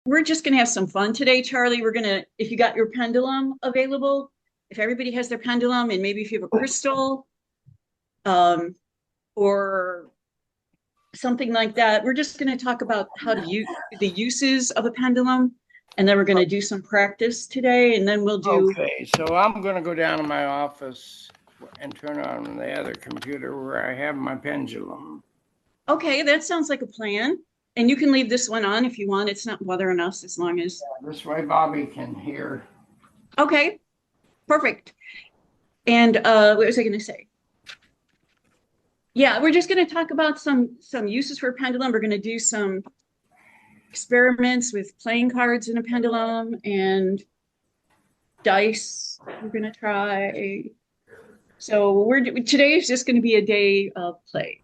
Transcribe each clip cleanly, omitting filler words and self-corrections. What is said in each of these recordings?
we're just going to have some fun today, Charlie. If you got your pendulum available, if everybody has their pendulum, and maybe if you have a crystal, um, or something like that, we're just going to talk about how to use the uses of a pendulum, and then we're going to do some practice today, and then we'll do. Okay, so I'm going to go down to my office and turn on the other computer where I have my pendulum. Okay, that sounds like a plan. And you can leave this one on if you want. It's not bothering us as long as. This way Bobby can hear. Okay, perfect. And what was I going to say? Yeah, we're just going to talk about some uses for a pendulum. We're going to do some experiments with playing cards in a pendulum and dice. We're going to try. So today is just going to be a day of play.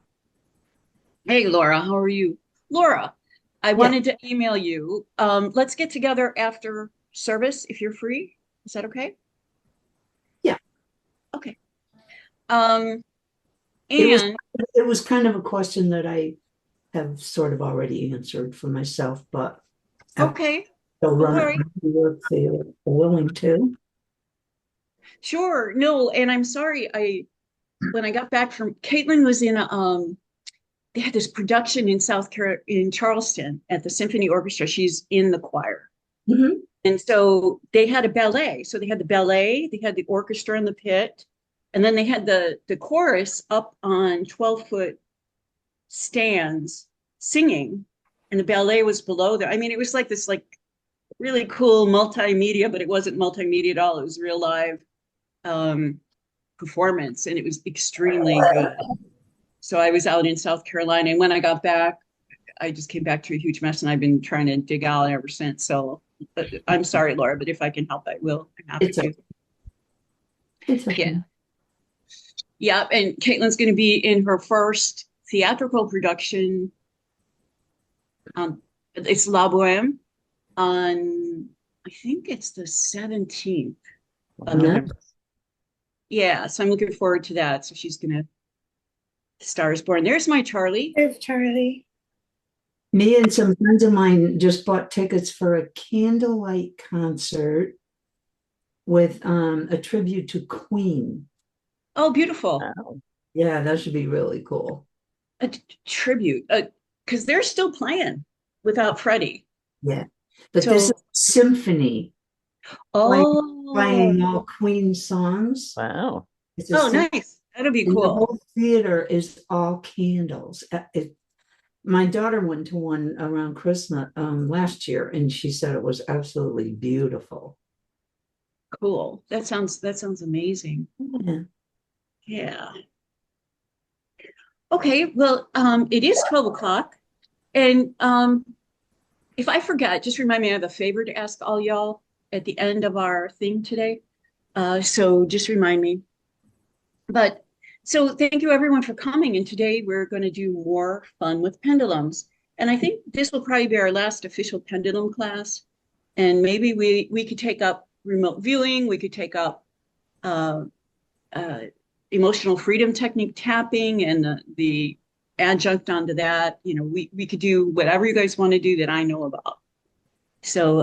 Hey, Laura, how are you? Laura, I Yeah, wanted to email you. Let's get together after service if you're free. Is that okay? yeah. Okay. Um, It was and it was kind of a question that I have sort of already answered for myself, but I'll okay, still all run it right. by you if they're willing to. Sure. No, and I'm sorry. When I got back from Caitlin was in they had this production in South Carolina in Charleston at the Symphony Orchestra. She's in the choir. Hmm. And so they had a ballet. So they had the ballet, they had the orchestra in the pit, and then they had the chorus up on 12-foot stands singing, and the ballet was below there. I mean, it was like this really cool multimedia, but it wasn't multimedia at all. It was real live um, performance, and it was extremely good. So I was out in South Carolina, and when I got back, I just came back to a huge mess, and I've been trying to dig out ever since. So I'm sorry, Laura, but if I can help, I will. I'm happy It's to. okay. It's Yeah. okay. Yeah. And Caitlin's going to be in her first theatrical production. It's La Boheme on, I think it's the 17th of No. November. Yeah. So I'm looking forward to that. So she's going to, Star is Born. There's my Charlie. There's Charlie. Me and some friends of mine just bought tickets for a candlelight concert with a tribute to Queen. Oh, beautiful. Wow. Yeah, that should be really cool. Tribute. Because they're still playing without Freddie. Yeah. But this is So, symphony playing, playing oh, all Queen songs. Wow. It's a oh, symphony, nice. That'll be and the cool. whole theater is all candles. My daughter went to one around Christmas last year, and she said it was absolutely beautiful. Cool. That sounds amazing. Yeah. Yeah. Okay. Well, it is 12 o'clock. And if I forget, just remind me I have a favor to ask all y'all at the end of our thing today. So just remind me. But so thank you everyone for coming. And today we're going to do more fun with pendulums. And I think this will probably be our last official pendulum class. And maybe we could take up remote viewing. We could take up uh, uh, emotional freedom technique tapping and the adjunct onto that. We could do whatever you guys want to do that I know about. So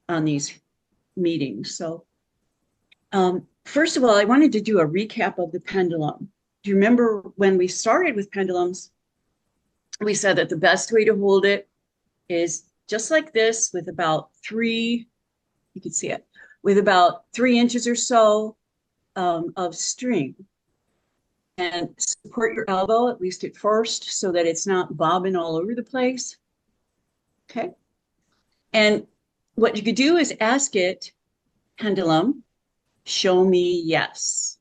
on these meetings. So first of all, I wanted to do a recap of the pendulum. Do you remember when we started with pendulums? We said that the best way to hold it is just like this with about you can see it, with about 3 inches or so of string, and support your elbow at least at first so that it's not bobbing all over the place. Okay. And what you could do is ask it, pendulum, show me yes.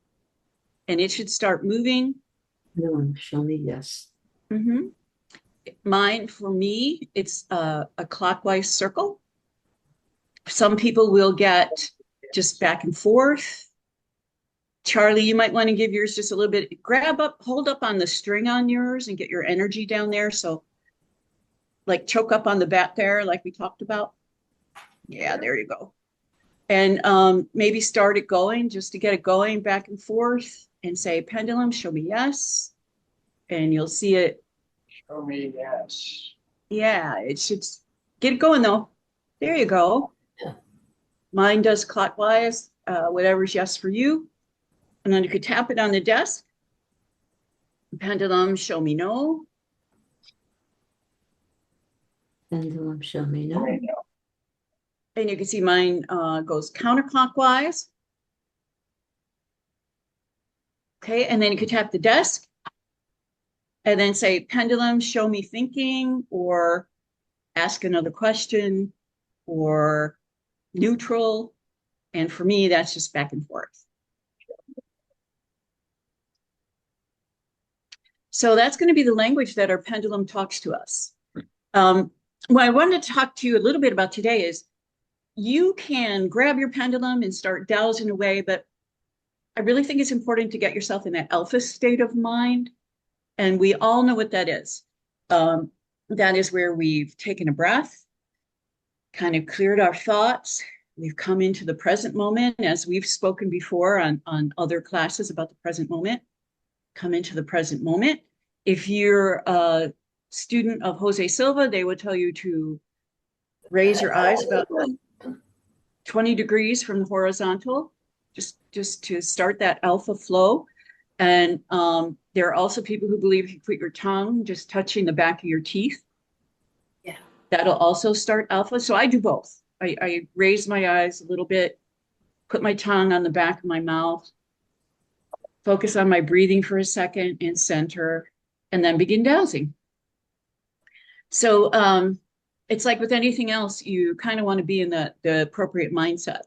And it should start moving. No, show me yes. Mm-hmm. For me, it's a clockwise circle. Some people will get just back and forth. Charlie, you might want to give yours just a little bit. Hold up on the string on yours and get your energy down there. So, like, choke up on the bat there, like we talked about. Yeah, there you go. And maybe start it going just to get it going back and forth and say, pendulum, show me yes. And you'll see it. Show me yes. Yeah, it should Get it going though. There you go. Yeah. Mine does clockwise, whatever's yes for you. And then you could tap it on the desk. Pendulum, show me no. Pendulum, show me no. And you can see mine goes counterclockwise. Okay, and then you could tap the desk and then say, pendulum, show me thinking, or ask another question, or neutral. And for me, that's just back and forth. So that's going to be the language that our pendulum talks to us. What I wanted to talk to you a little bit about today is you can grab your pendulum and start dowsing away, but I really think it's important to get yourself in that alpha state of mind. And we all know what that is. That is where we've taken a breath, kind of cleared our thoughts. We've come into the present moment, as we've spoken before on other classes about the present moment. Come into the present moment. If you're a student of Jose Silva, they will tell you to raise your eyes about 20 degrees from the horizontal, just to start that alpha flow. And there are also people who believe if you put your tongue just touching the back of your teeth, Yeah. that'll also start alpha. So I do both. I raise my eyes a little bit, put my tongue on the back of my mouth, focus on my breathing for a second and center, and then begin dowsing. So it's like with anything else, you kind of want to be in the appropriate mindset.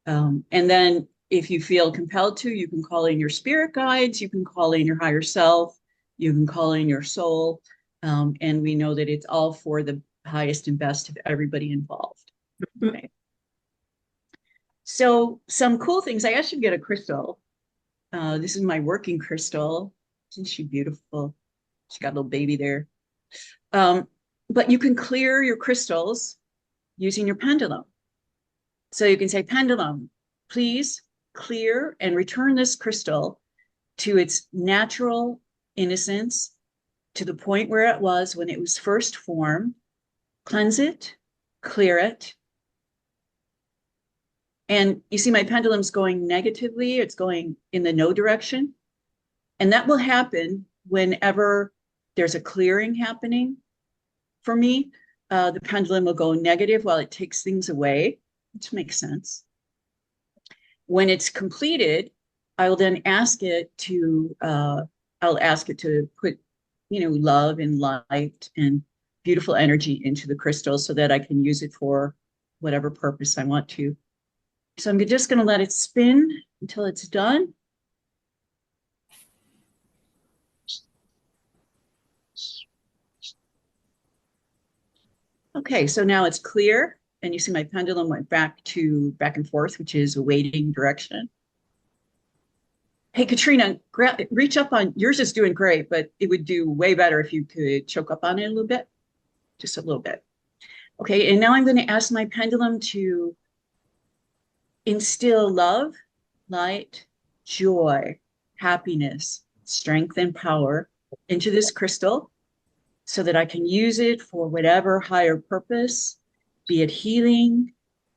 And then if you feel compelled to, you can call in your spirit guides, you can call in your higher self, you can call in your soul. And we know that it's all for the highest and best of everybody involved. Okay. So some cool things, I asked you to get a crystal. This is my working crystal. Isn't she beautiful? She got a little baby there. But you can clear your crystals using your pendulum. So you can say, pendulum, please clear and return this crystal to its natural innocence, to the point where it was when it was first formed. Cleanse it, clear it. And you see my pendulum's going negatively. It's going in the no direction. And that will happen whenever there's a clearing happening. For me, the pendulum will go negative while it takes things away, which makes sense. When it's completed, I will then ask it to, I'll ask it to put, love and light and beautiful energy into the crystal so that I can use it for whatever purpose I want to. So I'm just going to let it spin until it's done. Okay, so now it's clear, and you see my pendulum went back and forth, which is a waiting direction. Hey, Katrina, reach up on, yours is doing great, but it would do way better if you could choke up on it a little bit, just a little bit. Okay, and now I'm going to ask my pendulum to instill love, light, joy, happiness, strength, and power into this crystal so that I can use it for whatever higher purpose, be it healing,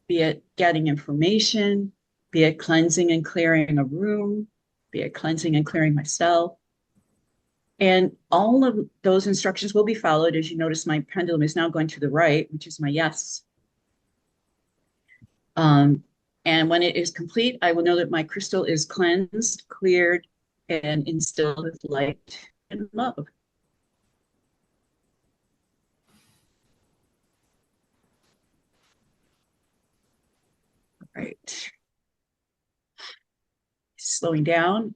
be it getting information, be it cleansing and clearing a room, be it cleansing and clearing myself. And all of those instructions will be followed. As you notice, my pendulum is now going to the right, which is my yes. And when it is complete, I will know that my crystal is cleansed, cleared, and instilled with light and love. All right. Slowing down.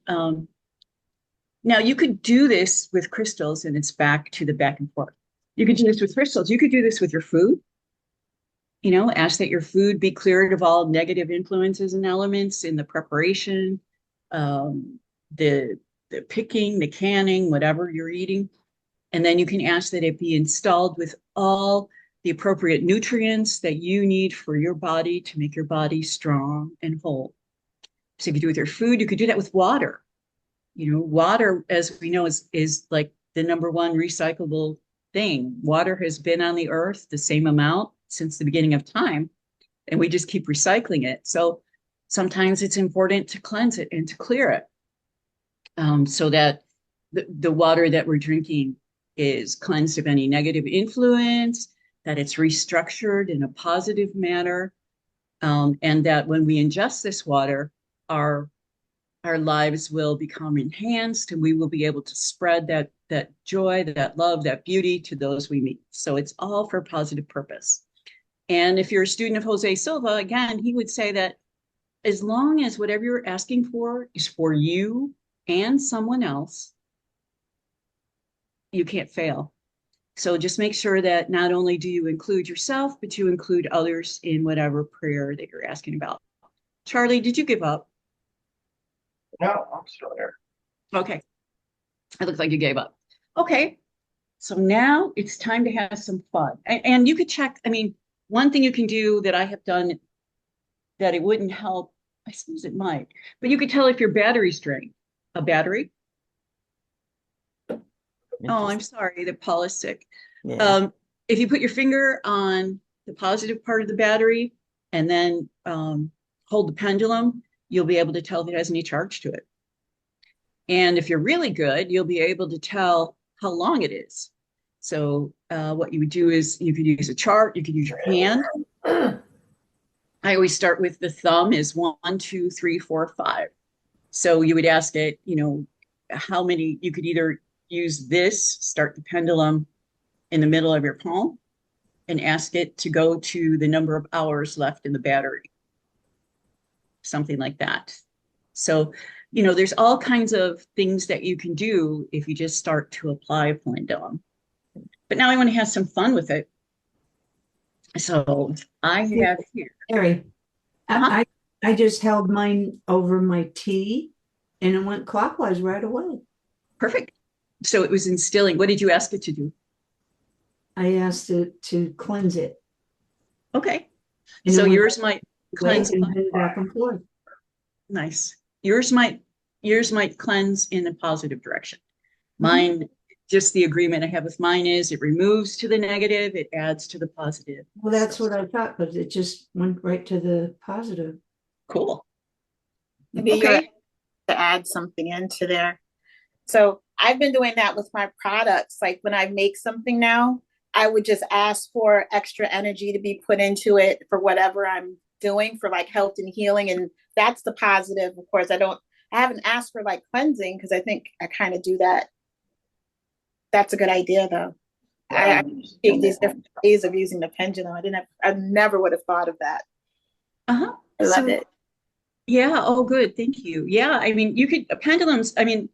Now you could do this with crystals, and it's back to the back and forth. You could do this with crystals. You could do this with your food. Ask that your food be cleared of all negative influences and elements in the preparation, the picking, the canning, whatever you're eating. And then you can ask that it be installed with all the appropriate nutrients that you need for your body to make your body strong and whole. So you could do it with your food. You could do that with water. Water, as we know, is like the number one recyclable thing. Water has been on the earth the same amount since the beginning of time, and we just keep recycling it. So sometimes it's important to cleanse it and to clear it, so that the water that we're drinking is cleansed of any negative influence, that it's restructured in a positive manner, and that when we ingest this water, our lives will become enhanced, and we will be able to spread that joy, that love, that beauty to those we meet. So it's all for positive purpose. And if you're a student of Jose Silva, again, he would say that as long as whatever you're asking for is for you and someone else, you can't fail. So just make sure that not only do you include yourself, but you include others in whatever prayer that you're asking about. Charlie, did you give up? No, I'm still there. Okay. It looks like you gave up. Okay. So now it's time to have some fun. And you could check, I mean, one thing you can do that I have done that it wouldn't help, I suppose it might, but you could tell if your battery's drained. A battery? Oh, I'm sorry that Paul is sick. Yeah. If you put your finger on the positive part of the battery and then hold the pendulum, you'll be able to tell if it has any charge to it. And if you're really good, you'll be able to tell how long it is. So what you would do is you could use a chart, you could use your hand. I always start with the thumb is 1, 2, 3, 4, 5. So you would ask it, how many, you could either use this, start the pendulum in the middle of your palm and ask it to go to the number of hours left in the battery, something like that. So, there's all kinds of things that you can do if you just start to apply a pendulum. But now I want to have some fun with it. So I have here. Terrie, Uh-huh. I just held mine over my tea and it went clockwise right away. Perfect. So it was instilling. What did you ask it to do? I asked it to cleanse it. Okay. And So it went yours might cleanse. and then back and forth. Nice. Yours might cleanse in a positive direction. Mm-hmm. Mine, just the agreement I have with mine is it removes to the negative, it adds to the positive. Well, that's what I thought, but it just went right to the positive. Cool. Maybe you're Okay. to add something into there. So I've been doing that with my products. Like when I make something now, I would just ask for extra energy to be put into it for whatever I'm doing for like health and healing. And that's the positive. Of course, I haven't asked for like cleansing because I think I kind of do that. That's a good idea though. I take these different ways of using the pendulum. I never would have thought of that. Uh-huh. I love it. Yeah. Oh, good. Thank you. Yeah. I mean, you could pendulums. I mean,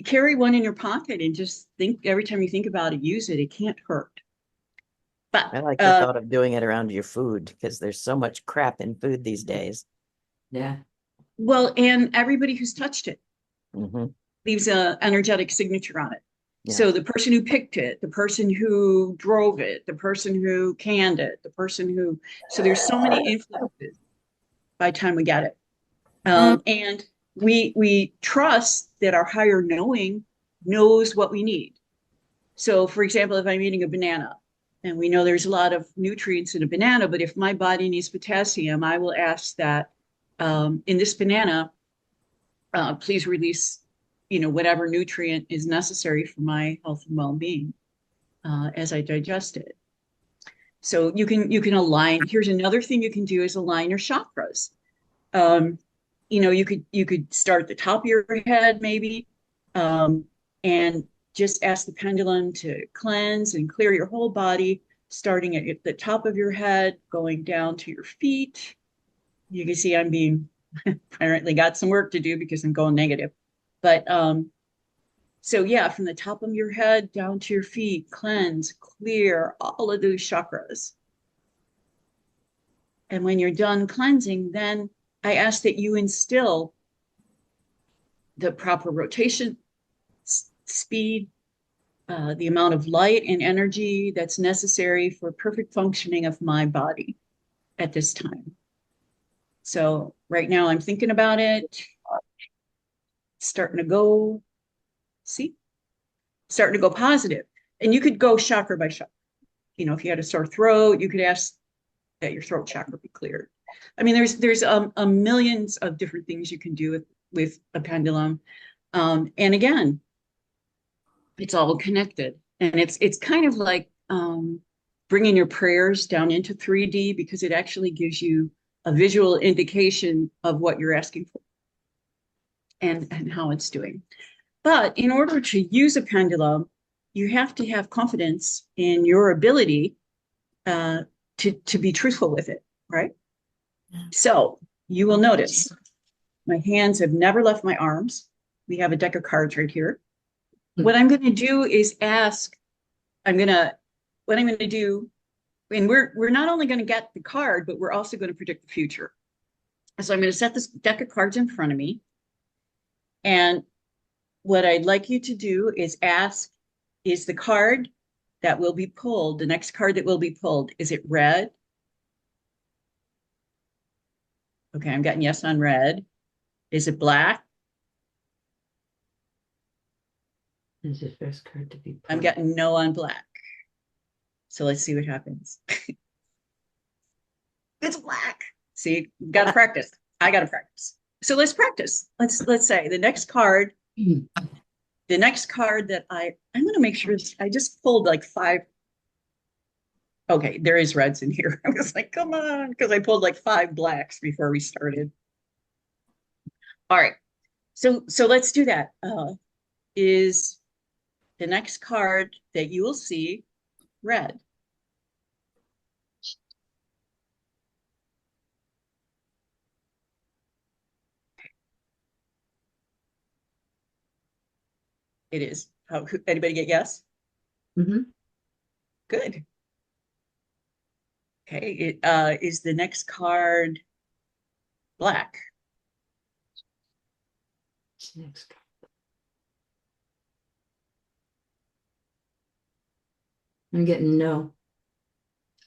carry one in your pocket and just think every time you think about it, use it. It can't hurt. But I like the thought of doing it around your food because there's so much crap in food these days. Yeah. well, and everybody who's touched it Hmm. leaves an energetic signature on it. Yeah. So the person who picked it, the person who drove it, the person who canned it, the person who, so there's so many influences by the time we get it. And we trust that our higher knowing knows what we need. So for example, if I'm eating a banana and we know there's a lot of nutrients in a banana, but if my body needs potassium, I will ask that in this banana, please release, whatever nutrient is necessary for my health and well-being as I digest it. So you can align. Here's another thing you can do is align your chakras. You could start at the top of your head maybe, and just ask the pendulum to cleanse and clear your whole body, starting at the top of your head, going down to your feet. You can see I'm being apparently got some work to do because I'm going negative. But so yeah, from the top of your head down to your feet, cleanse, clear all of those chakras. And when you're done cleansing, then I ask that you instill the proper rotation, speed, the amount of light and energy that's necessary for perfect functioning of my body at this time. So right now I'm thinking about it, starting to go, starting to go positive. And you could go chakra by chakra. If you had a sore throat, you could ask that your throat chakra be cleared. I mean, there's a millions of different things you can do with a pendulum. And again, it's all connected. And it's kind of like bringing your prayers down into 3D because it actually gives you a visual indication of what you're asking for and how it's doing. But in order to use a pendulum, you have to have confidence in your ability to be truthful with it, right? So you will notice my hands have never left my arms. We have a deck of cards right here. What I'm going to do is ask, what I'm going to do, and we're not only going to get the card, but we're also going to predict the future. So I'm going to set this deck of cards in front of me. And what I'd like you to do is ask, is the card that will be pulled, the next card that will be pulled, is it red? Okay, I'm getting yes on red. Is it black? Is the first card to be pulled? I'm getting no on black. So let's see what happens. It's black. See, gotta practice. I gotta practice. So let's practice. Let's say the next card, the next card that I'm gonna make sure I just pulled like 5. Okay, there is reds in here. I was like, come on, because I pulled like 5 blacks before we started. All right. So let's do that. Is the next card that you will see red? It is. Anybody get yes? Mhm. Good. Okay. It is the next card black? Next card. I'm getting no.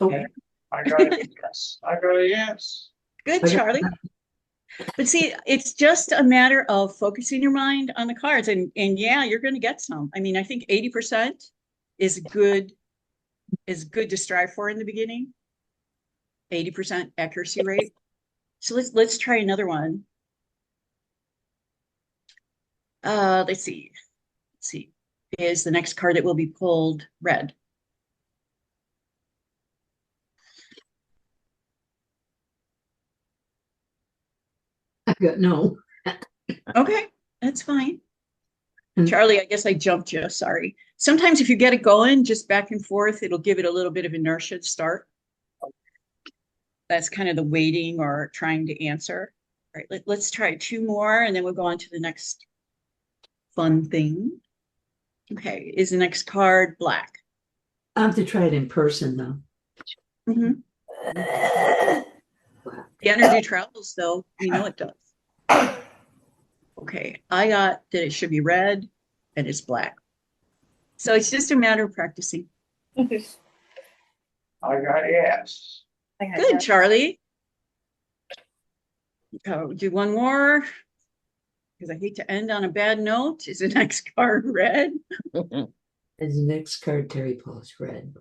Oh, Okay. I got a yes. I got a yes. Good, Okay. Charlie. But see, it's just a matter of focusing your mind on the cards, and yeah, you're going to get some. I mean, I think 80% is good to strive for in the beginning. 80% accuracy rate. So let's try another one. Let's see. Let's see. Is the next card that will be pulled red? I got no. Okay, that's fine. Hmm. Charlie, I guess I jumped you. Sorry. Sometimes if you get it going, just back and forth, it'll give it a little bit of inertia to start. That's kind of the waiting or trying to answer. All right, let's try 2 more and then we'll go on to the next fun thing. Okay, is the next card black? I have to try it in person though. Mhm. Black. The energy travels though, we know it does. Okay, I got that it should be red and it's black. So it's just a matter of practicing. I got yes. Good, Charlie. Do one more because I hate to end on a bad note. Is the next card red? Is the next card Terrie pulls red?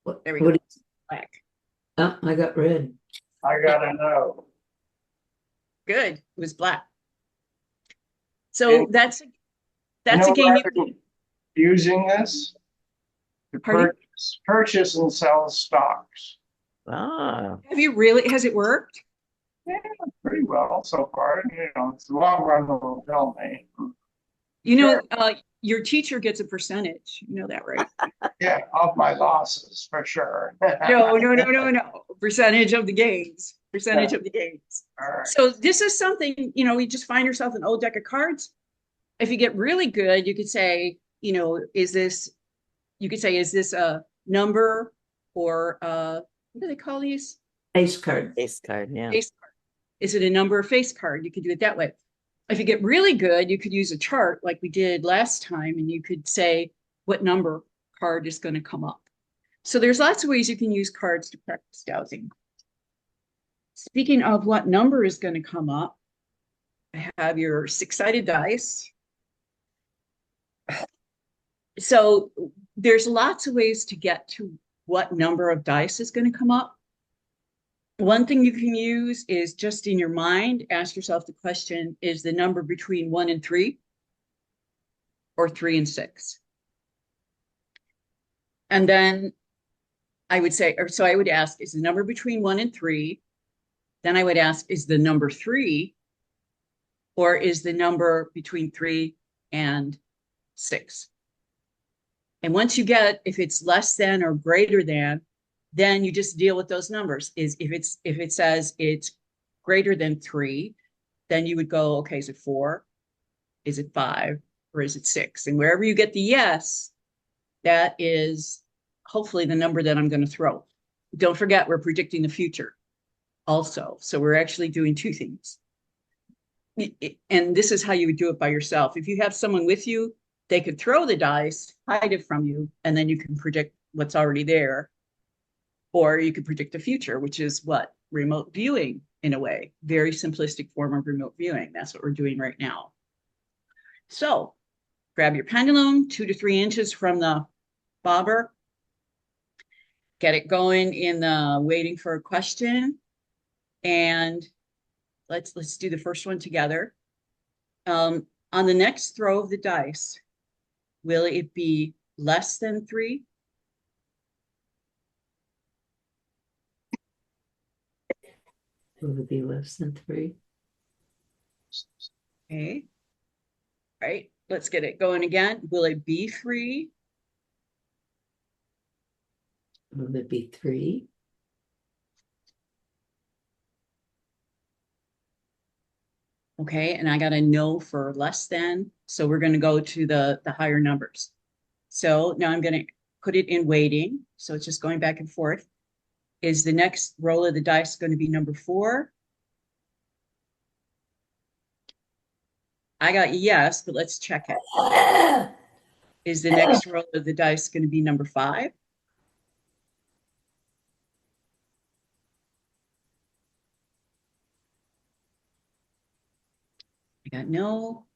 What? There we What go. is- Black. Oh, I got red. I got a no. Good. It was black. So And that's You know a game where you I've been using this to Pardon? purchase and sell stocks. Ah, have you really has it worked? Yeah, pretty well so far. You know, it's the long run will tell me. You know, your teacher gets a percentage. You know that, right? Yeah, of my losses for sure. No. Percentage of the gains. Percentage of the gains. All right. So this is something, you just find yourself an old deck of cards. If you get really good, you could say, is this a number or what do they call these? Ace card. face card, yeah. Face card. Is it a number or face card? You could do it that way. If you get really good, you could use a chart like we did last time, and you could say what number card is going to come up. So there's lots of ways you can use cards to practice dowsing. Speaking of what number is going to come up, I have your 6-sided dice. So there's lots of ways to get to what number of dice is going to come up. One thing you can use is just in your mind, ask yourself the question, is the number between 1 and 3 or 3 and 6? And then I would say, or so I would ask, is the number between 1 and 3? Then I would ask, is the number 3 or is the number between 3 and 6? And once you get, if it's less than or greater than, then you just deal with those numbers. Is if it says it's greater than 3, then you would go, okay, is it 4? Is it 5? Or is it 6? And wherever you get the yes, that is hopefully the number that I'm going to throw. Don't forget, we're predicting the future also. So we're actually doing two things. And this is how you would do it by yourself. If you have someone with you, they could throw the dice, hide it from you, and then you can predict what's already there. Or you could predict the future, which is what? Remote viewing, in a way. Very simplistic form of remote viewing. That's what we're doing right now. So grab your pendulum 2 to 3 inches from the bobber. Get it going in the waiting for a question. And let's do the first one together. On the next throw of the dice, will it be less than 3? Will it be less than 3? Okay. All right, let's get it going again. Will it be 3? Will it be 3? Okay, and I got a no for less than. So we're going to go to the higher numbers. So now I'm going to put it in waiting. So it's just going back and forth. Is the next roll of the dice going to be number 4? I got yes, but let's check it. Is the next roll of the dice going to be number 5? I got no.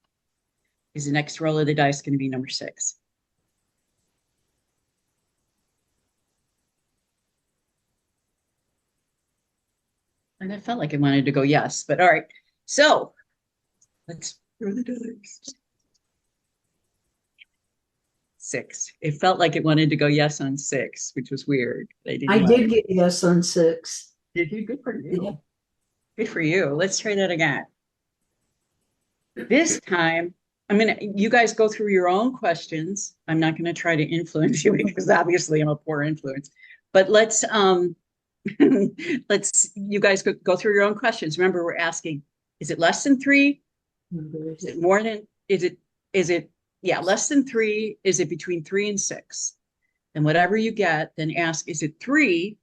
Is the next roll of the dice going to be number 6? And I felt like I wanted to go yes, but all right. So let's throw the dice. 6. It felt like it wanted to go yes on 6, which was weird. I did get yes on 6. Did you? Good for you. Yeah. Good for you. Let's try that again. This time, you guys go through your own questions. I'm not going to try to influence you because obviously I'm a poor influence. But let's you guys go through your own questions. Remember, we're asking, is it less than 3? Is it more than, is it less than 3? Is it between 3 and 6? And whatever you get, then ask, is it 3?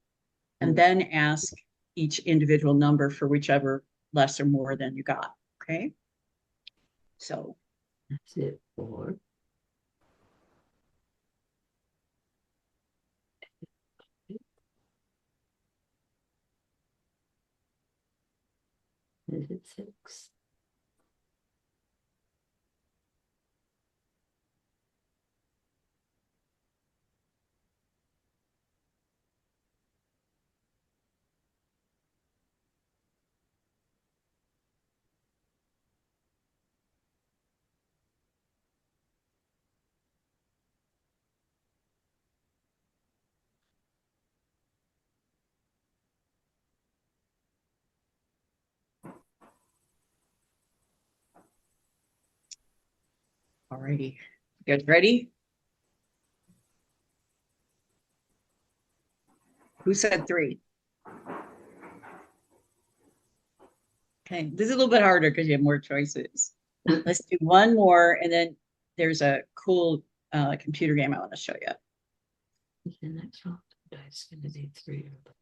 And then ask each individual number for whichever less or more than you got. Okay. So That's it. 4. Is it 6? all righty. You guys ready? Who said 3? Okay, this is a little bit harder because you have more choices. Let's do one more, and then there's a cool computer game I want to show you. The next roll of dice going to be 3 or less.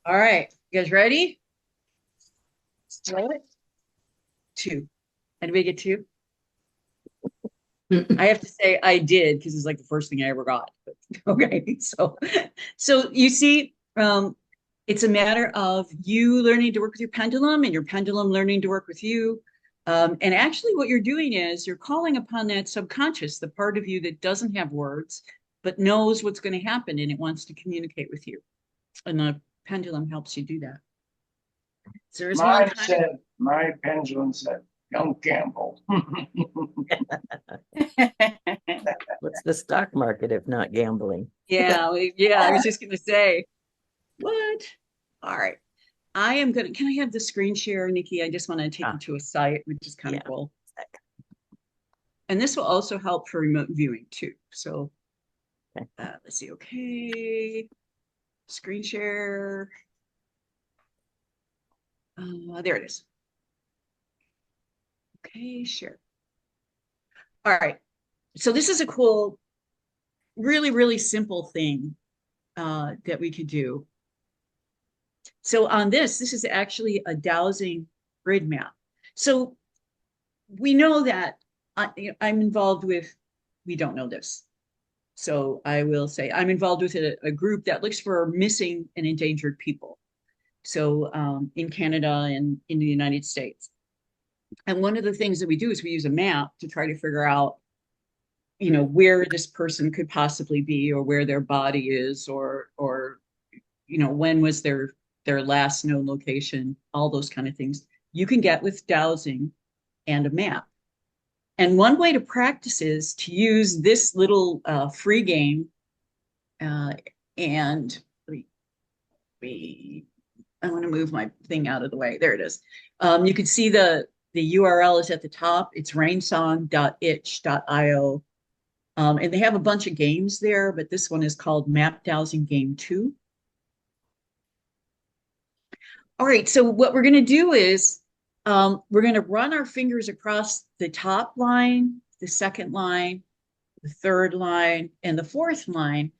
All right, you guys ready? Two. Anybody get two? I have to say I did because it's like the first thing I ever got. But, okay, so you see, it's a matter of you learning to work with your pendulum and your pendulum learning to work with you. And actually, what you're doing is you're calling upon that subconscious, the part of you that doesn't have words, but knows what's going to happen and it wants to communicate with you. And the pendulum helps you do that. So there's one time. My pendulum said, don't gamble. What's the stock market if not gambling? Yeah, I was just gonna say, what? All right. Can I have the screen share, Nikki? I just want to take you to a site, which is kind of cool. And this will also help for remote viewing too. So let's see. Okay. Screen share. There it is. Okay, share. All right. So this is a cool, really, really simple thing that we could do. So on this is actually a dowsing grid map. So we know that I'm involved with, we don't know this. So I will say I'm involved with a group that looks for missing and endangered people. So in Canada and in the United States. And one of the things that we do is we use a map to try to figure out, where this person could possibly be or where their body is or when was their last known location, all those kind of things you can get with dowsing and a map. And one way to practice is to use this little free game. And I want to move my thing out of the way. There it is. You can see the URL is at the top. It's rainsong.itch.io. And they have a bunch of games there, but this one is called Map Dowsing Game 2. All right, so what we're going to do is we're going to run our fingers across the top line, the second line, the third line, and the fourth line,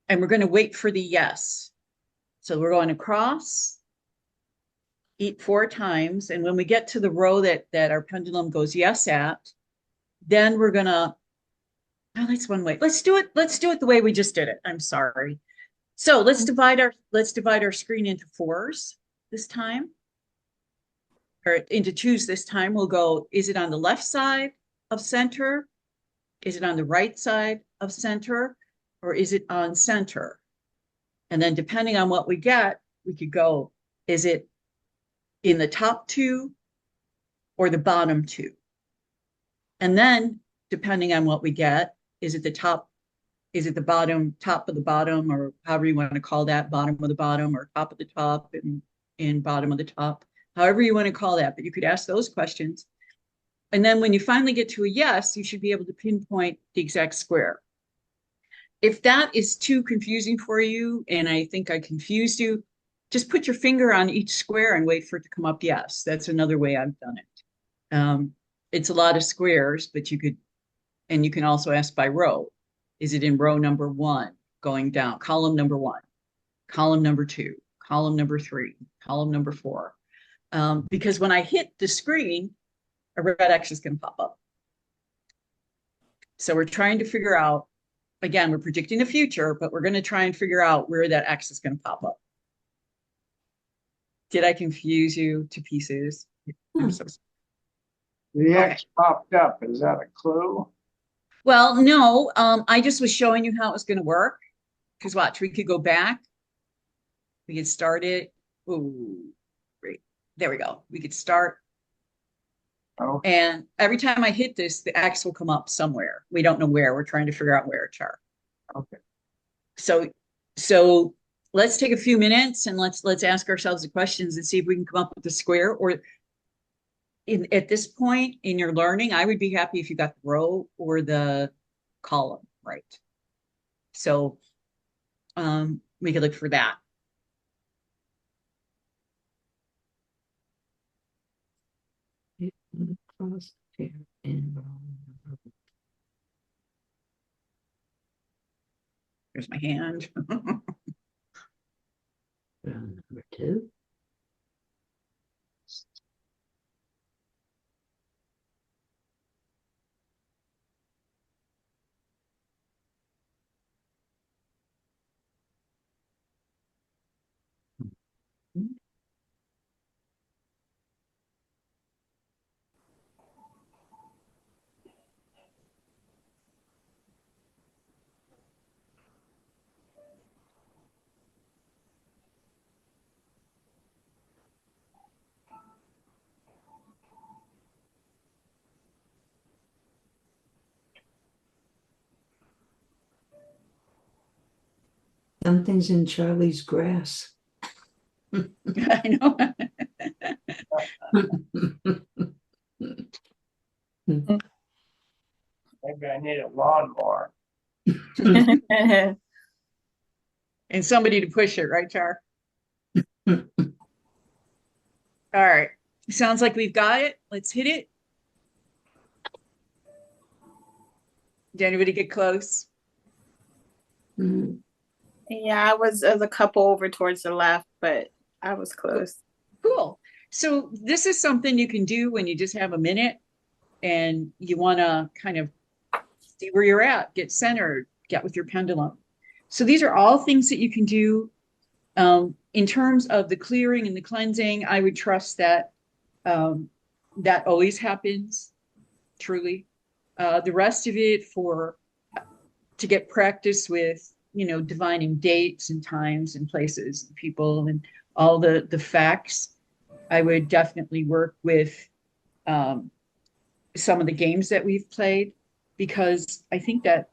and we're going to wait for the yes. So we're going across, eat 4 times, and when we get to the row that our pendulum goes yes at, then we're going to, oh, that's one way. Let's do it the way we just did it. I'm sorry. So let's divide our screen into 4s this time, or into 2s this time. We'll go, is it on the left side of center? Is it on the right side of center? Or is it on center? And then depending on what we get, we could go, is it in the top 2 or the bottom 2? And then depending on what we get, is it the top, is it the bottom, top of the bottom, or however you want to call that, bottom of the bottom, or top of the top, and bottom of the top, however you want to call that. But you could ask those questions. And then when you finally get to a yes, you should be able to pinpoint the exact square. If that is too confusing for you, and I think I confused you, just put your finger on each square and wait for it to come up yes. That's another way I've done it. It's a lot of squares, but you can also ask by row. Is it in row number 1, going down, column number 1, column number 2, column number 3, column number 4? Because when I hit the screen, a red X is going to pop up. So we're trying to figure out, again, we're predicting the future, but we're going to try and figure out where that X is going to pop up. Did I confuse you to pieces? I'm so sorry. The X popped up. Is that a clue? Well, no, I just was showing you how it was going to work. Because watch, we could go back. We could start it. Ooh, great. There we go. We could start. Oh. And every time I hit this, the X will come up somewhere. We don't know where. We're trying to figure out where, chart. Okay. So let's take a few minutes and let's ask ourselves the questions and see if we can come up with a square. Or at this point in your learning, I would be happy if you got the row or the column right. So we could look for that. Here's my hand. Something's in Charlie's grass. I know. Maybe I need a lawnmower. And somebody to push it, right, Char? All right. Sounds like we've got it. Let's hit it. Did anybody get close? Yeah, I was a couple over towards the left, but I was close. Cool. So this is something you can do when you just have a minute and you want to kind of see where you're at, get centered, get with your pendulum. So these are all things that you can do. In terms of the clearing and the cleansing, I would trust that that always happens, truly. The rest of it to get practice with, divining dates and times and places and people and all the facts, I would definitely work with some of the games that we've played, because I think that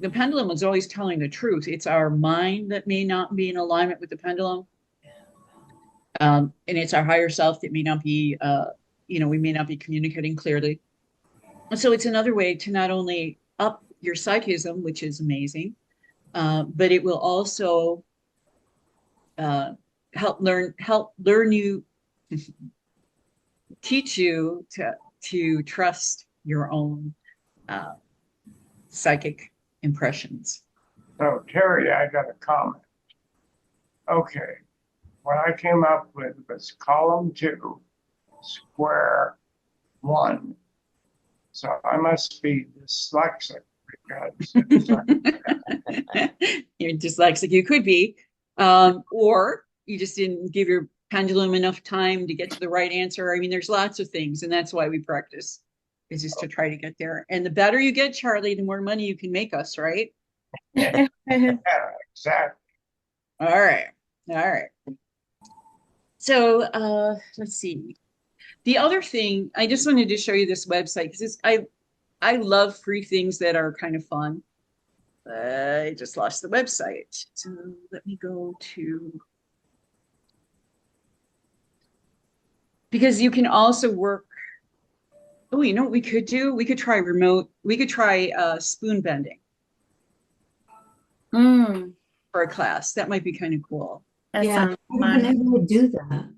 the pendulum is always telling the truth. It's our mind that may not be in alignment with the pendulum. And it's our higher self that may not be, we may not be communicating clearly. And so it's another way to not only up your psychism, which is amazing, but it will also help learn you, teach you to trust your own psychic impressions. So Terry, I got a comment. Okay, what I came up with was column 2, square 1. So I must be dyslexic because You're dyslexic, you could be, or you just didn't give your pendulum enough time to get to the right answer. I mean, there's lots of things, and that's why we practice, is just to try to get there. And the better you get, Charlie, the more money you can make us, right? yeah, exactly. All right. So let's see. The other thing, I just wanted to show you this website because I love free things that are kind of fun. I just lost the website. So let me go to, because you can also work. Oh, you know what we could do? We could try spoon bending Mm, for a class. That might be kind of cool. that Yeah, sounds I've never been fun. able to do that.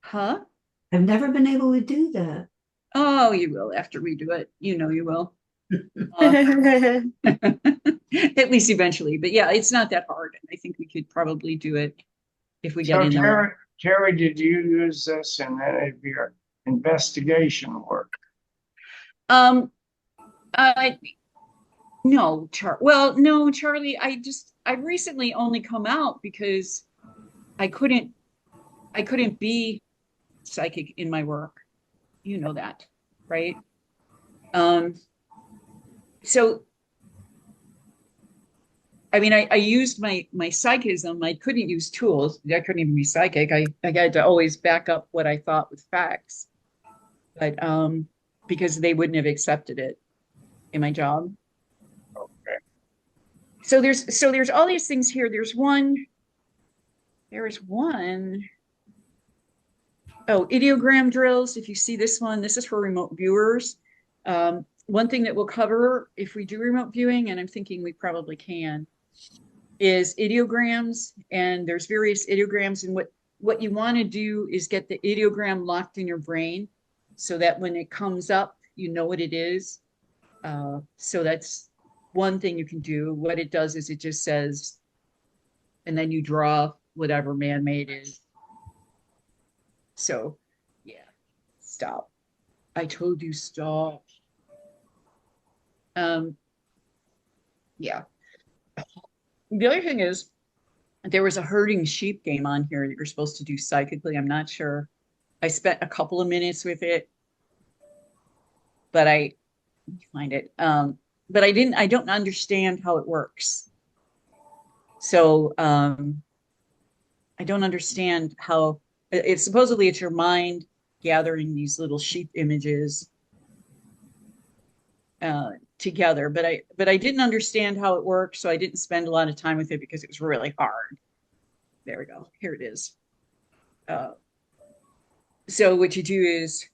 Huh? I've never been able to do that. Oh, you will after we do it. You know you will. At least eventually. But yeah, it's not that hard. And I think we could probably do it if we get So in there. Terry, did you use this in any of your investigation work? I no, no, Charlie, I recently only come out because I couldn't be psychic in my work. You know that, right? Um, so I mean, I used my psychism. I couldn't use tools. I couldn't even be psychic. I had to always back up what I thought with facts, but because they wouldn't have accepted it in my job. Okay. So there's all these things here. There is one. Oh, ideogram drills. If you see this one, this is for remote viewers. One thing that we'll cover if we do remote viewing, and I'm thinking we probably can, is ideograms. And there's various ideograms. And what you want to do is get the ideogram locked in your brain so that when it comes up, you know what it is. So that's one thing you can do. What it does is it just says, and then you draw whatever man-made is. So, yeah, stop. I told you stop. Yeah. The other thing is, There was a herding sheep game on here that you're supposed to do psychically. I'm not sure. I spent a couple of minutes with it, but let me find it. But I don't understand how it works. So I don't understand how it's supposedly it's your mind gathering these little sheep images together, but I didn't understand how it works, so I didn't spend a lot of time with it because it was really hard. There we go. Here it is. So what you do is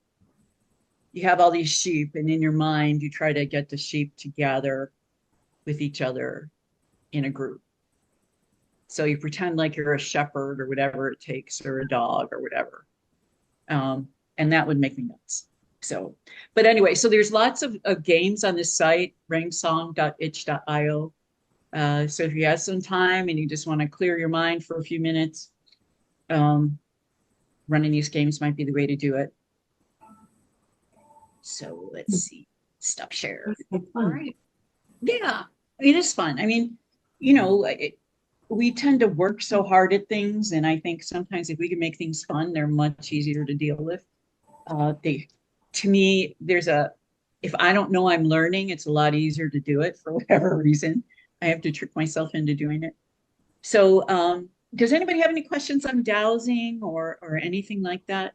you have all these sheep, and in your mind, you try to get the sheep to gather with each other in a group. So you pretend like you're a shepherd or whatever it takes, or a dog or whatever. And that would make me nuts. So, but anyway, so there's lots of games on this site, ringsong.itch.io. So if you have some time and you just want to clear your mind for a few minutes, running these games might be the way to do it. So let's see. Stop share. All right. Yeah, it is fun. I mean, we tend to work so hard at things, and I think sometimes if we can make things fun, they're much easier to deal with. To me, if I don't know I'm learning, it's a lot easier to do it for whatever reason. I have to trick myself into doing it. So, does anybody have any questions on dowsing or anything like that?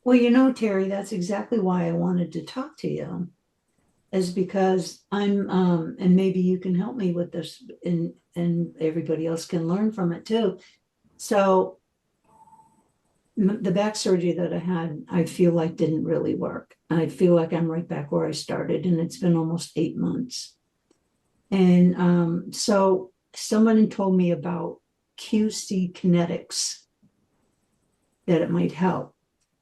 Well, Terrie, that's exactly why I wanted to talk to you, is because and maybe you can help me with this, and everybody else can learn from it too. So the back surgery that I had, I feel like didn't really work. I feel like I'm right back where I started, and it's been almost 8 months. And so someone told me about QC kinetics, that it might help.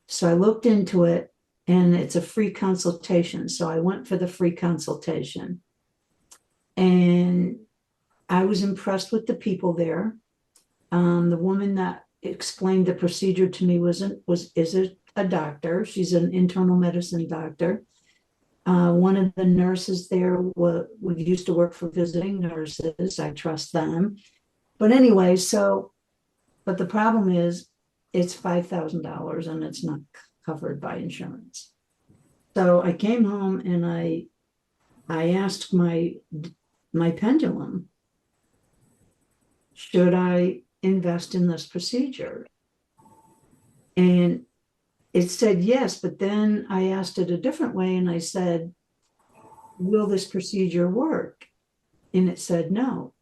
So I looked into it, and it's a free consultation. So I went for the free consultation, and I was impressed with the people there. The woman that explained the procedure to me is a doctor. She's an internal medicine doctor. One of the nurses there we used to work for visiting nurses. I trust them. But anyway, but the problem is it's $5,000 and it's not covered by insurance. So I came home and I asked my pendulum, should I invest in this procedure? And it said yes, but then I asked it a different way, and I said, will this procedure work? And it said no.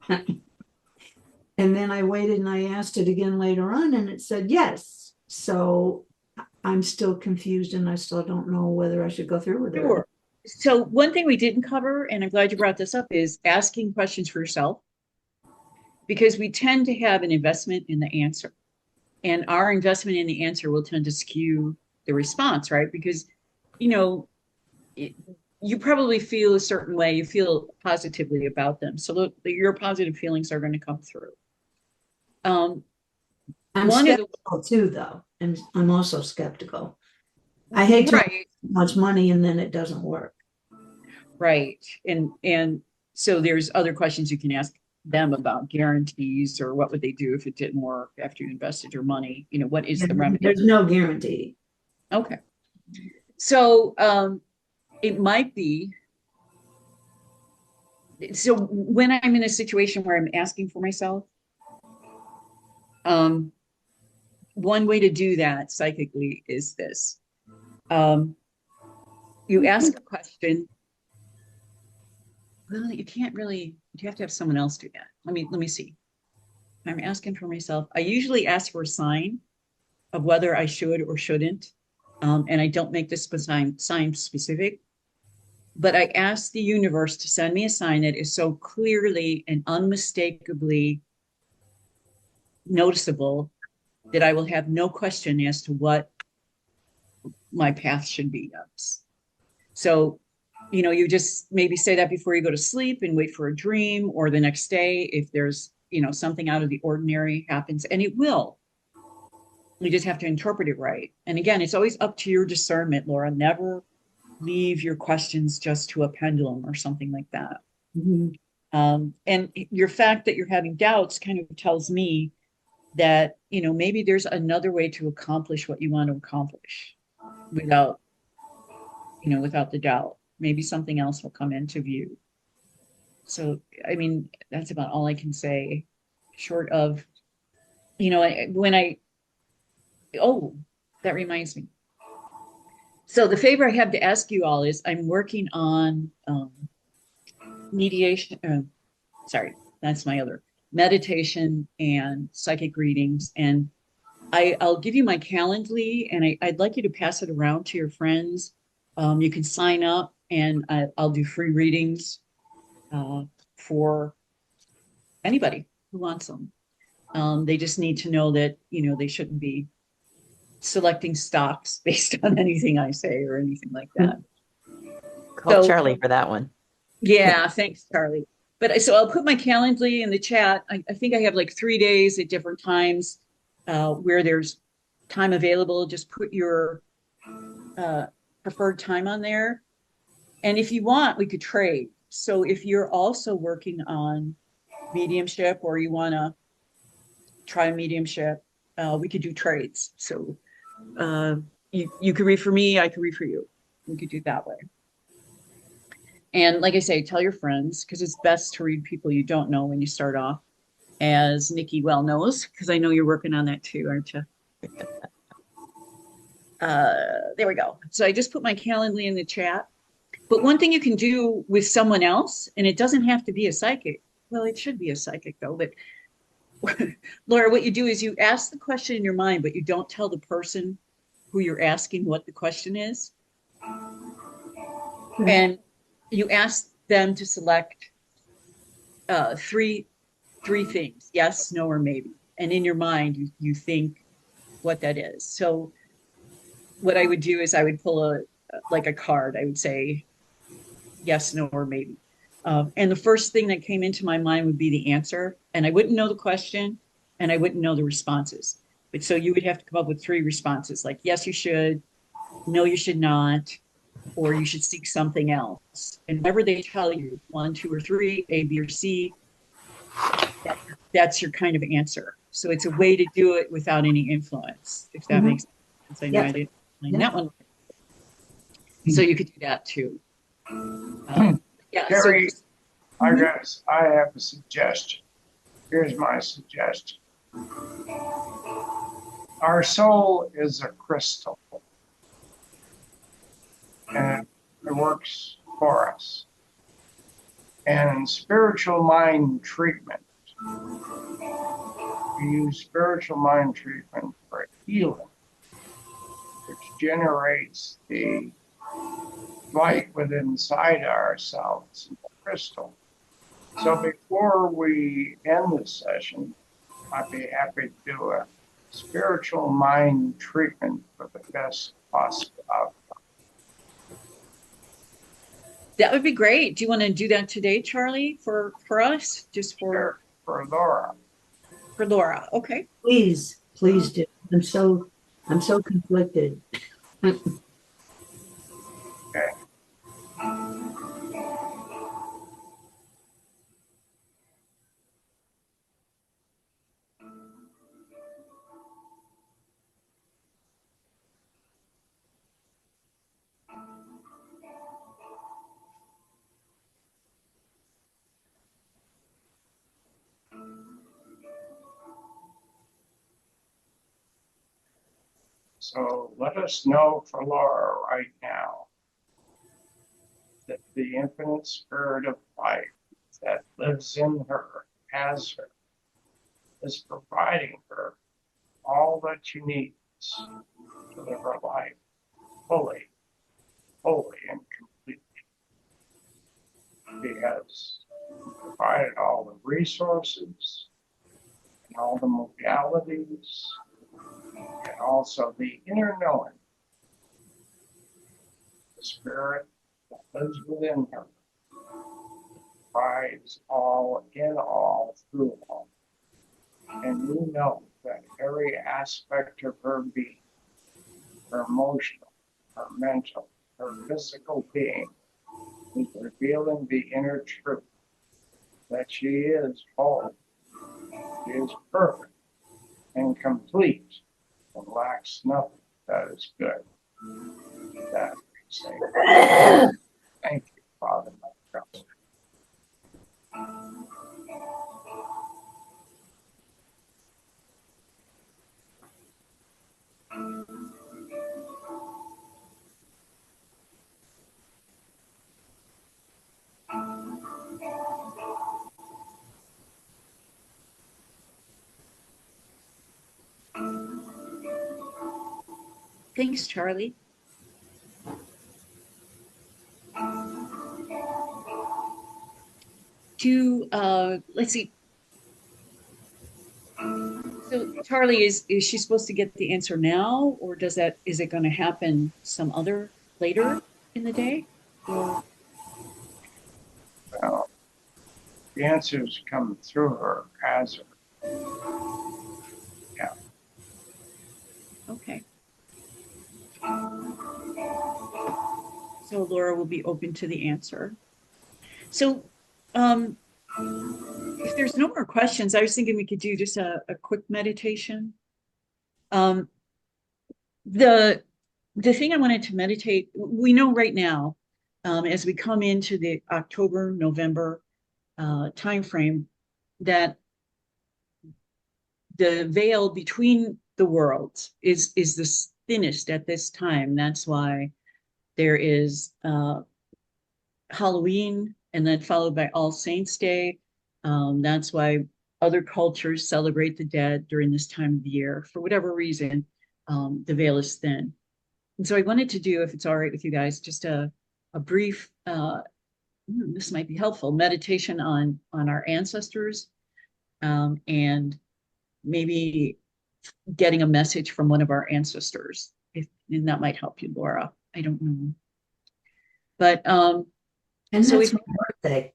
And then I waited and I asked it again later on, and it said yes. So I'm still confused, and I still don't know whether I should go through with it. Sure. So one thing we didn't cover, and I'm glad you brought this up, is asking questions for yourself, because we tend to have an investment in the answer, and our investment in the answer will tend to skew the response, right? Because, you probably feel a certain way, you feel positively about them. So your positive feelings are going to come through. I'm one of the skeptical too, though. And I'm also skeptical. I hate to right, spend much money and then it doesn't work. right, and so there's other questions you can ask them about guarantees, or what would they do if it didn't work after you invested your money? What is the remedy? There's no guarantee. Okay, so it might be. So when I'm in a situation where I'm asking for myself, one way to do that psychically is this. You ask a question. Well, you can't really, you have to have someone else do that. Let me see. I'm asking for myself. I usually ask for a sign of whether I should or shouldn't. And I don't make this sign specific, but I ask the universe to send me a sign that is so clearly and unmistakably noticeable that I will have no question as to what my path should be. So, you just maybe say that before you go to sleep and wait for a dream, or the next day if there's, something out of the ordinary happens, and it will. You just have to interpret it right. And again, it's always up to your discernment, Laura. Never leave your questions just to a pendulum or something like that. Mm-hmm. And your fact that you're having doubts kind of tells me that, maybe there's another way to accomplish what you want to accomplish without, without the doubt. Maybe something else will come into view. So, I mean, that's about all I can say, short of, when oh, that reminds me. So the favor I have to ask you all is I'm working on mediation. Sorry, that's my other meditation and psychic readings. And I'll give you my Calendly, and I'd like you to pass it around to your friends. You can sign up, and I'll do free readings for anybody who wants them. They just need to know that, they shouldn't be selecting stocks based on anything I say or anything like that. Call So, Charlie for that one. yeah, thanks, Charlie. But so I'll put my Calendly in the chat. I think I have like 3 days at different times where there's time available. Just put your preferred time on there. And if you want, we could trade. So if you're also working on mediumship or you want to try mediumship, we could do trades. So you could read for me, I could read for you. We could do it that way. And like I say, tell your friends, because it's best to read people you don't know when you start off, as Nikki well knows, because I know you're working on that too, aren't you? There we go. So I just put my Calendly in the chat. But one thing you can do with someone else, and it doesn't have to be a psychic. Well, it should be a psychic though, but Laura, what you do is you ask the question in your mind, but you don't tell the person who you're asking what the question is. And you ask them to select three things, yes, no, or maybe. And in your mind, you think what that is. So what I would do is I would pull like a card. I would say yes, no, or maybe. And the first thing that came into my mind would be the answer. And I wouldn't know the question and I wouldn't know the responses. But so you would have to come up with 3 responses, like yes, you should, no, you should not, or you should seek something else. And whatever they tell you, 1, 2, or 3, A, B, or C, that's your kind of answer. So it's a way to do it without any influence, if that makes sense. I know I didn't explain that one. So you could do that too. Yeah. Terrie, So I have a suggestion. Here's my suggestion. Our soul is a crystal, and it works for us. And in spiritual mind treatment, we use spiritual mind treatment for healing, which generates the light within inside ourselves in the crystal. So before we end this session, I'd be happy to do a spiritual mind treatment for the best possible outcome. that would be great. Do you want to do that today, Charlie, for us? Just Sure, for Laura. for Laura. Okay. Please do. I'm so conflicted. Okay. So let us know for Laura right now that the infinite spirit of life that lives in her, has her, is providing her all that she needs to live her life fully, wholly, and completely. She has provided all the resources and all the modalities and also the inner knowing, the spirit that lives within her, provides all, in all, through all. And we know that every aspect of her being, her emotional, her mental, her physical being, is revealing the inner truth that she is whole. She is perfect and complete and lacks nothing. That is good. That we say, thank you, Father, my God. Thanks, Charlie. Let's see. So Charlie, is she supposed to get the answer now, or is it going to happen some other later in the day? Or Well, the answers come through her as her. Yeah. okay. So Laura will be open to the answer. So if there's no more questions, I was thinking we could do just a quick meditation. Um, the the thing I wanted to meditate, we know right now, as we come into the October, November time frame, that the veil between the worlds is the thinnest at this time. That's why there is Halloween and then followed by All Saints Day. That's why other cultures celebrate the dead during this time of the year. For whatever reason, the veil is thin. And so I wanted to do, if it's all right with you guys, just a brief, this might be helpful, meditation on our ancestors, and maybe getting a message from one of our ancestors. And that might help you, Laura. I don't know. But And so that's if my birthday.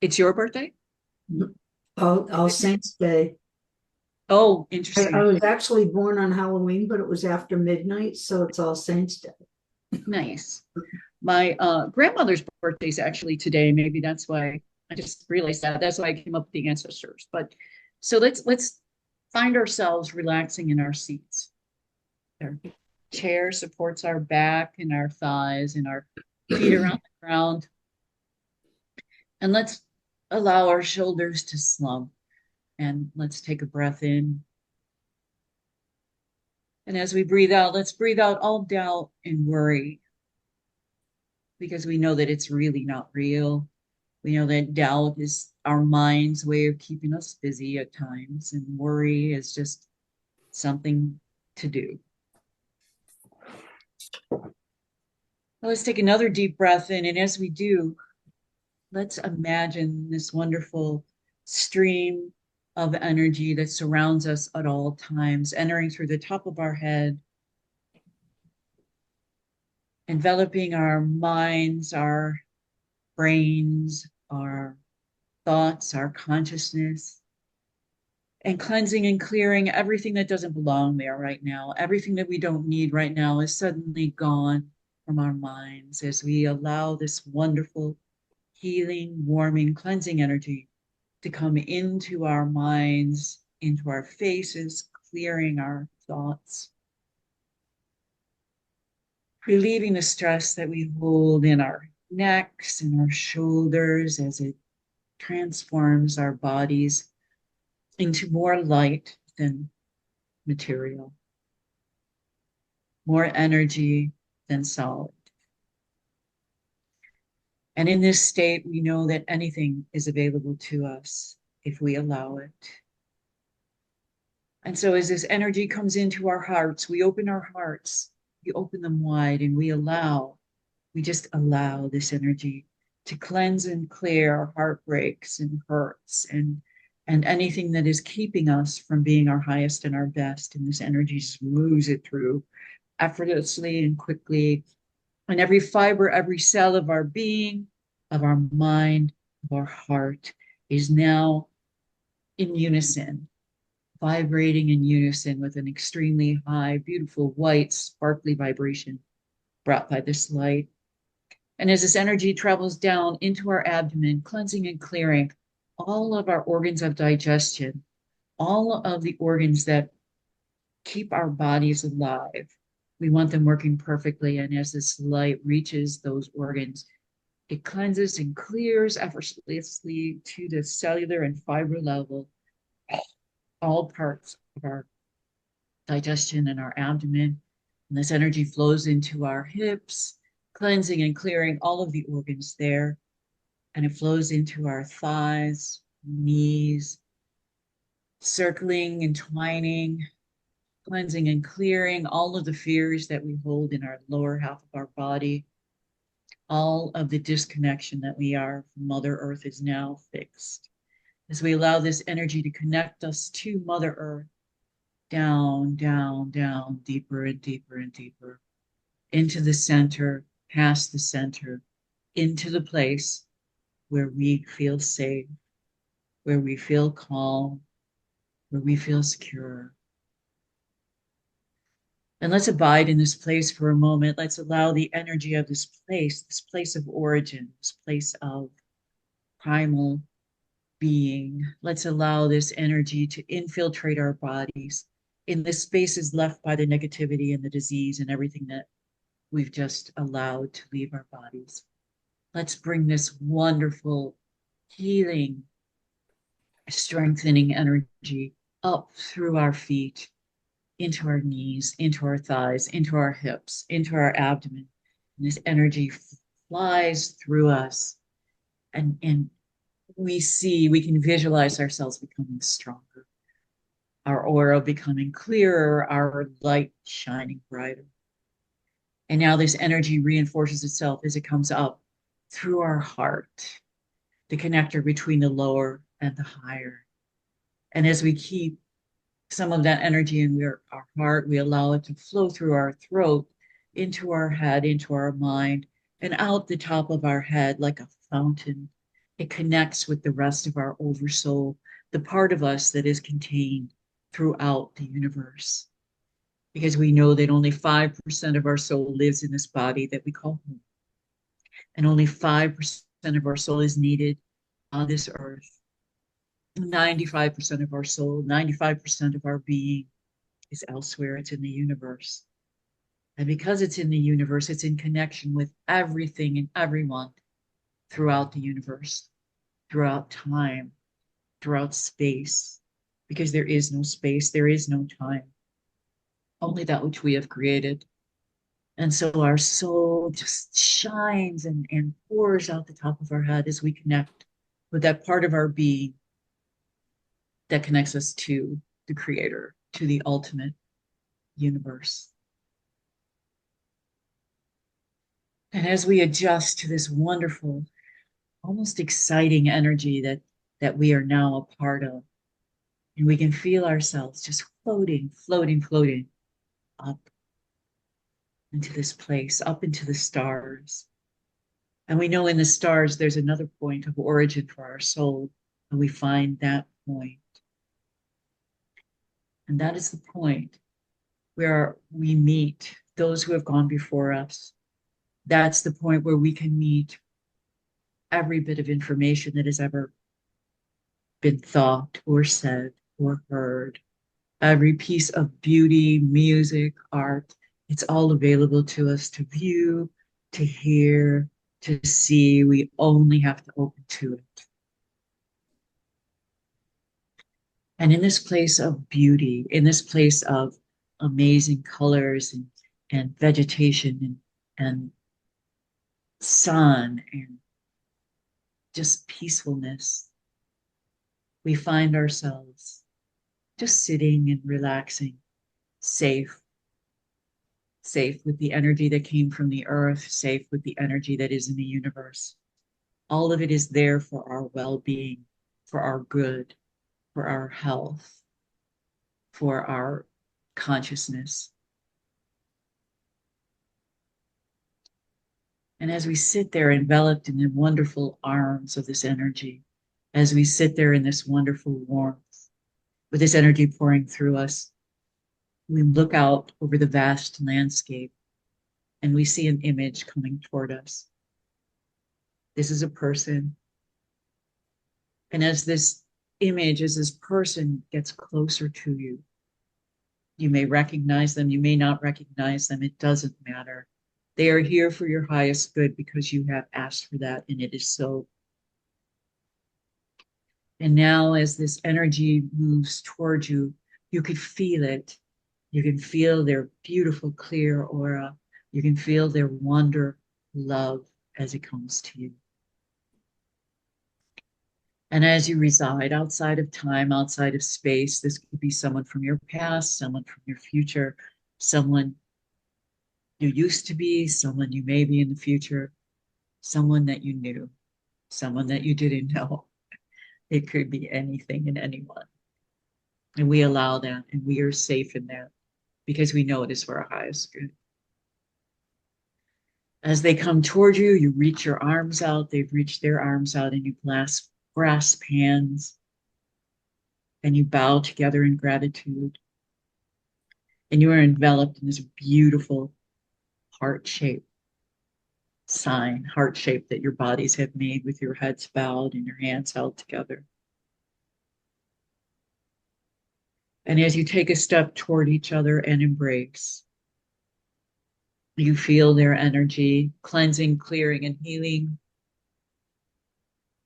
it's your birthday? All Saints Day. Oh, I interesting. was actually born on Halloween, but it was after midnight, so it's All Saints Day. Nice. My grandmother's birthday is actually today. Maybe that's why I just realized that. That's why I came up with the ancestors. But so let's find ourselves relaxing in our seats. Our chair supports our back and our thighs and our feet are on the ground. And let's allow our shoulders to slump. And let's take a breath in. And as we breathe out, let's breathe out all doubt and worry, because we know that it's really not real. We know that doubt is our mind's way of keeping us busy at times, and worry is just something to do. Well, let's take another deep breath in. And as we do, let's imagine this wonderful stream of energy that surrounds us at all times, entering through the top of our head, enveloping our minds, our brains, our thoughts, our consciousness, and cleansing and clearing everything that doesn't belong there right now. Everything that we don't need right now is suddenly gone from our minds as we allow this wonderful, healing, warming, cleansing energy to come into our minds, into our faces, clearing our thoughts, relieving the stress that we hold in our necks and our shoulders as it transforms our bodies into more light than material, more energy than solid. And in this state, we know that anything is available to us if we allow it. And so as this energy comes into our hearts, we open our hearts, we open them wide, and we just allow this energy to cleanse and clear our heartbreaks and hurts and anything that is keeping us from being our highest and our best. And this energy just moves it through effortlessly and quickly. And every fiber, every cell of our being, of our mind, of our heart is now in unison, vibrating in unison with an extremely high, beautiful, white, sparkly vibration brought by this light. And as this energy travels down into our abdomen, cleansing and clearing all of our organs of digestion, all of the organs that keep our bodies alive. We want them working perfectly. And as this light reaches those organs, it cleanses and clears effortlessly to the cellular and fiber level, all parts of our digestion and our abdomen. And this energy flows into our hips, cleansing and clearing all of the organs there. And it flows into our thighs, knees, circling and twining, cleansing and clearing all of the fears that we hold in our lower half of our body. All of the disconnection that we are from Mother Earth is now fixed. As we allow this energy to connect us to Mother Earth, down, down, down, deeper and deeper and deeper, into the center, past the center, into the place where we feel safe, where we feel calm, where we feel secure. And let's abide in this place for a moment. Let's allow the energy of this place of origin, this place of primal being. Let's allow this energy to infiltrate our bodies in the spaces left by the negativity and the disease and everything that we've just allowed to leave our bodies. Let's bring this wonderful healing, strengthening energy up through our feet, into our knees, into our thighs, into our hips, into our abdomen. And this energy flies through us, and we can visualize ourselves becoming stronger, our aura becoming clearer, our light shining brighter. And now this energy reinforces itself as it comes up through our heart, the connector between the lower and the higher. And as we keep some of that energy in our heart, we allow it to flow through our throat, into our head, into our mind, and out the top of our head like a fountain. It connects with the rest of our oversoul, the part of us that is contained throughout the universe. Because we know that only 5% of our soul lives in this body that we call home. And only 5% of our soul is needed on this earth. 95% of our soul, 95% of our being is elsewhere. It's in the universe. And because it's in the universe, it's in connection with everything and everyone throughout the universe, throughout time, throughout space, because there is no space, there is no time, only that which we have created. And so our soul just shines and pours out the top of our head as we connect with that part of our being that connects us to the creator, to the ultimate universe. And as we adjust to this wonderful, almost exciting energy that we are now a part of, and we can feel ourselves just floating, floating, floating up into this place, up into the stars. And we know in the stars, there's another point of origin for our soul, and we find that point. And that is the point where we meet those who have gone before us. That's the point where we can meet every bit of information that has ever been thought or said or heard. Every piece of beauty, music, art, it's all available to us to view, to hear, to see. We only have to open to it. And in this place of beauty, in this place of amazing colors and vegetation and sun and just peacefulness, we find ourselves just sitting and relaxing, safe with the energy that came from the earth, safe with the energy that is in the universe. All of it is there for our well-being, for our good, for our health, for our consciousness. And as we sit there enveloped in the wonderful arms of this energy, as we sit there in this wonderful warmth, with this energy pouring through us, we look out over the vast landscape and we see an image coming toward us. This is a person. And as this image, as this person gets closer to you, you may recognize them, you may not recognize them, it doesn't matter. They are here for your highest good because you have asked for that, and it is so. And now, as this energy moves towards you, you could feel it. You can feel their beautiful, clear aura. You can feel their wonder, love as it comes to you. And as you reside outside of time, outside of space, this could be someone from your past, someone from your future, someone you used to be, someone you may be in the future, someone that you knew, someone that you didn't know. It could be anything and anyone. And we allow that, and we are safe in that because we know it is for our highest good. As they come toward you, you reach your arms out, they've reached their arms out, and you grasp hands, and you bow together in gratitude. And you are enveloped in this beautiful heart shape sign, heart shape that your bodies have made with your heads bowed and your hands held together. And as you take a step toward each other and embrace, you feel their energy cleansing, clearing, and healing.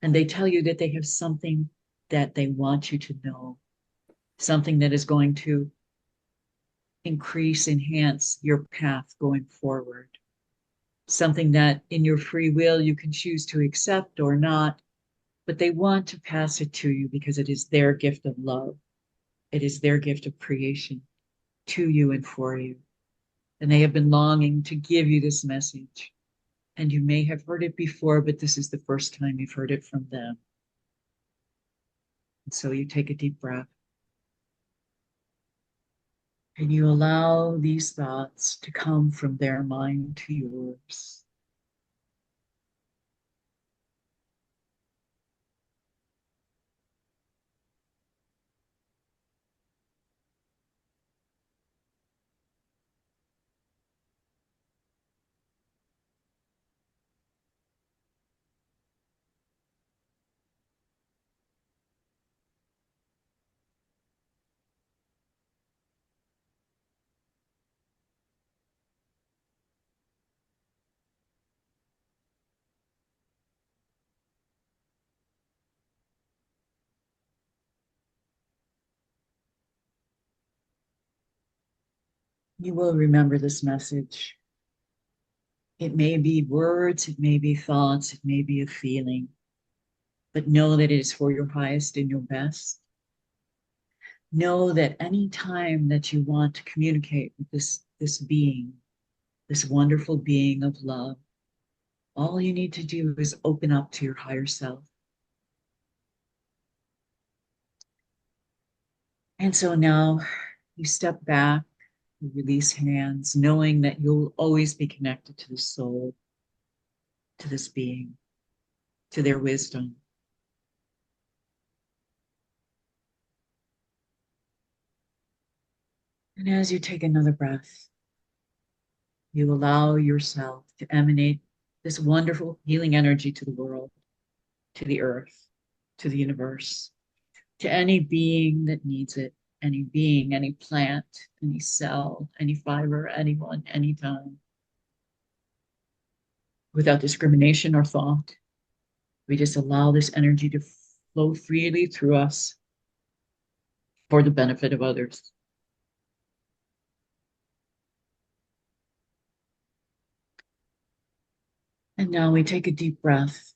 And they tell you that they have something that they want you to know, something that is going to increase, enhance your path going forward, something that in your free will you can choose to accept or not, but they want to pass it to you because it is their gift of love. It is their gift of creation to you and for you. And they have been longing to give you this message. And you may have heard it before, but this is the first time you've heard it from them. And so you take a deep breath and you allow these thoughts to come from their mind to yours. You will remember this message. It may be words, it may be thoughts, it may be a feeling, but know that it is for your highest and your best. Know that any time that you want to communicate with this being, this wonderful being of love, all you need to do is open up to your higher self. And so now you step back, you release hands, knowing that you'll always be connected to the soul, to this being, to their wisdom. And as you take another breath, you allow yourself to emanate this wonderful healing energy to the world, to the earth, to the universe, to any being that needs it, any being, any plant, any cell, any fiber, anyone, anytime, without discrimination or thought. We just allow this energy to flow freely through us for the benefit of others. And now we take a deep breath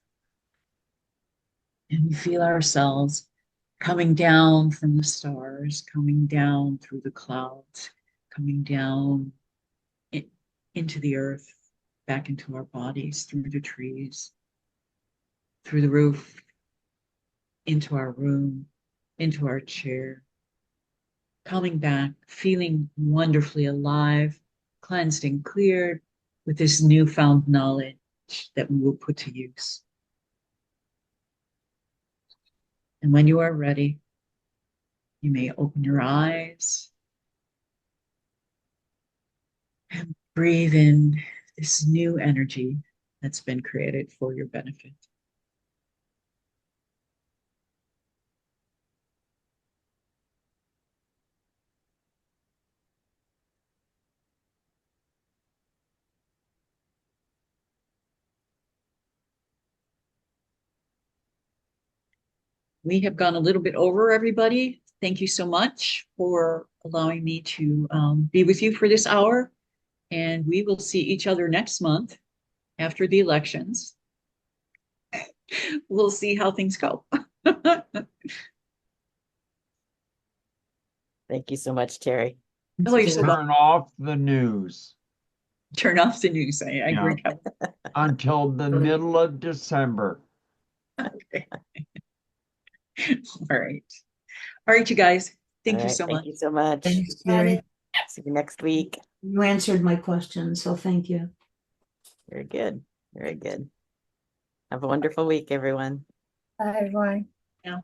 and we feel ourselves coming down from the stars, coming down through the clouds, coming down into the earth, back into our bodies, through the trees, through the roof, into our room, into our chair, coming back, feeling wonderfully alive, cleansed and cleared with this newfound knowledge that we will put to use. And when you are ready, you may open your eyes and breathe in this new energy, that's been created for your benefit. We have gone a little bit over, everybody. Thank you so much for allowing me to be with you for this hour. And we will see each other next month after the elections. We'll see how things go. Thank you so much, Terry. Oh, you're so Turn off the news turn off the news. I agree. until the middle of December. Okay. All right. All right, you guys. Thank All you right, so thank much. you so much. Thanks, Terry. See you next week. You answered my question, so thank you. Very good. Very good. Have a wonderful week, everyone. Bye, everyone. Yeah.